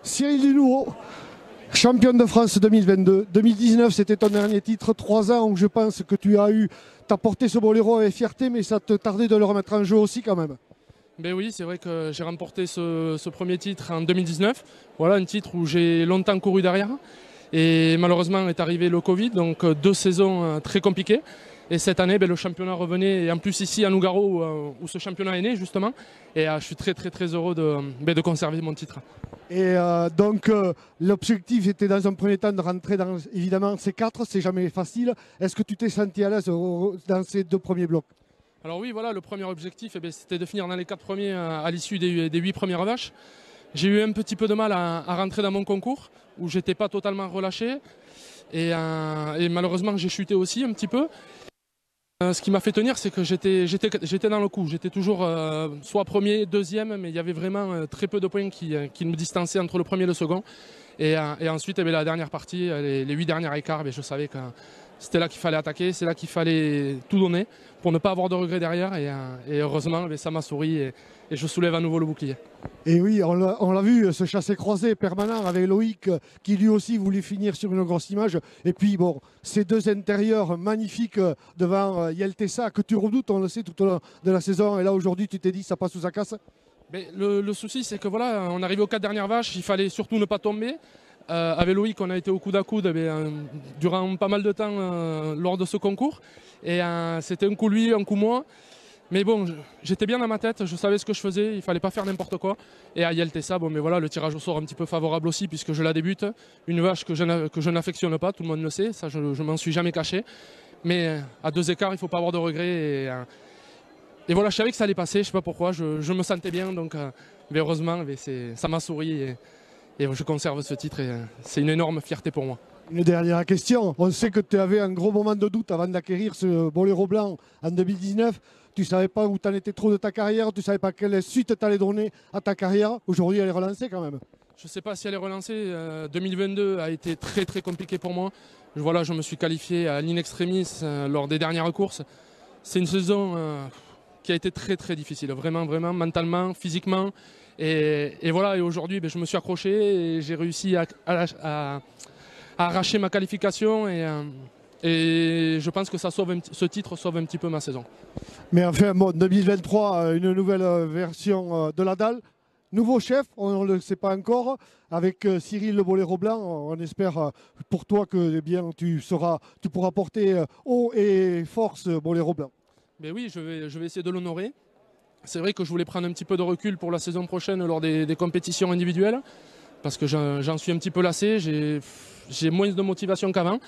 Cyril Dunouot, champion de France 2022. 2019, c'était ton dernier titre. 3 ans où je pense que tu as eu, t'as porté ce boléro avec fierté, mais ça te tardait de le remettre en jeu aussi quand même. Ben oui, c'est vrai que j'ai remporté ce premier titre en 2019. Voilà, un titre où j'ai longtemps couru derrière. Et malheureusement est arrivé le Covid, donc 2 saisons très compliquées. Et cette année, le championnat revenait, et en plus ici à Nougaro, où ce championnat est né justement. Et je suis très heureux de conserver mon titre. Et l'objectif était dans un premier temps de rentrer dans évidemment ces 4, c'est jamais facile. Est-ce que tu t'es senti à l'aise dans ces 2 premiers blocs? Alors oui, voilà, le premier objectif, c'était de finir dans les 4 premiers à l'issue des 8 premières vaches. J'ai eu un petit peu de mal à rentrer dans mon concours, où j'étais pas totalement relâché. Et malheureusement, j'ai chuté aussi un petit peu. Ce qui m'a fait tenir, c'est que j'étais dans le coup. J'étais toujours soit premier, deuxième, mais il y avait vraiment très peu de points qui me distançaient entre le premier et le second. Et ensuite, la dernière partie, les 8 derniers écarts, je savais que c'était là qu'il fallait attaquer, c'est là qu'il fallait tout donner pour ne pas avoir de regrets derrière. Et heureusement, ça m'a souri et je soulève à nouveau le bouclier. Et oui, on l'a vu, ce chassé-croisé permanent avec Loïc qui lui aussi voulait finir sur une grosse image. Et puis bon, ces 2 intérieurs magnifiques devant Yeltessa que tu redoutes, on le sait, tout au long de la saison. Et là aujourd'hui, tu t'es dit ça passe ou ça casse? Mais le souci, c'est que voilà, on arrive aux 4 dernières vaches, il fallait surtout ne pas tomber. Avec Loïc, on a été au coude à coude durant pas mal de temps lors de ce concours. Et c'était un coup lui, un coup moi. Mais bon, j'étais bien dans ma tête, je savais ce que je faisais, il ne fallait pas faire n'importe quoi. Et à Yeltessa, mais voilà, le tirage au sort un petit peu favorable aussi, puisque je la débute. Une vache que je n'affectionne pas, tout le monde le sait, ça je m'en suis jamais caché. Mais à 2 écarts, il ne faut pas avoir de regrets. Et voilà, je savais que ça allait passer, je ne sais pas pourquoi, je me sentais bien, donc mais heureusement, ça m'a souri et je conserve ce titre et c'est une énorme fierté pour moi. Une dernière question. On sait que tu avais un gros moment de doute avant d'acquérir ce boléro blanc en 2019. Tu ne savais pas où tu en étais trop de ta carrière, tu ne savais pas quelle suite tu allais donner à ta carrière. Aujourd'hui, elle est relancée quand même. Je ne sais pas si elle est relancée. 2022 a été très compliqué pour moi. Voilà, je me suis qualifié à l'in extremis lors des dernières courses. C'est une saison qui a été très difficile, vraiment, mentalement, physiquement. Et voilà, et aujourd'hui, je me suis accroché et j'ai réussi à arracher ma qualification et je pense que ce titre sauve un petit peu ma saison. Mais enfin, bon, 2023, une nouvelle version de la dalle. Nouveau chef, on ne le sait pas encore, avec Cyril Le Boléro Blanc. On espère pour toi que tu pourras porter haut et force Boléro Blanc. Mais oui, je vais essayer de l'honorer. C'est vrai que je voulais prendre un petit peu de recul pour la saison prochaine lors des compétitions individuelles, parce que j'en suis un petit peu lassé, j'ai moins de motivation qu'avant.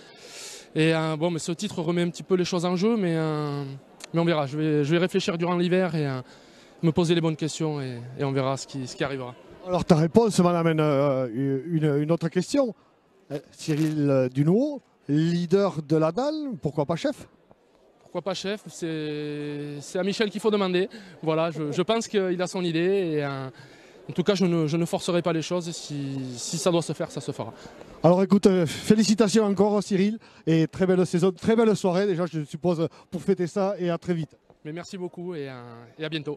Et mais ce titre remet un petit peu les choses en jeu, mais on verra. Je vais réfléchir durant l'hiver et me poser les bonnes questions et on verra ce qui arrivera. Alors ta réponse m'amène une autre question. Cyril Dunouot, leader de la dalle, pourquoi pas chef? Pourquoi pas chef? C'est à Michel qu'il faut demander. Voilà, je pense qu'il a son idée. Et, en tout cas, je ne forcerai pas les choses. Si ça doit se faire, ça se fera. Alors écoute, félicitations encore Cyril. Et très belle saison, très belle soirée déjà, je suppose, pour fêter ça. Et à très vite. Mais merci beaucoup et à bientôt.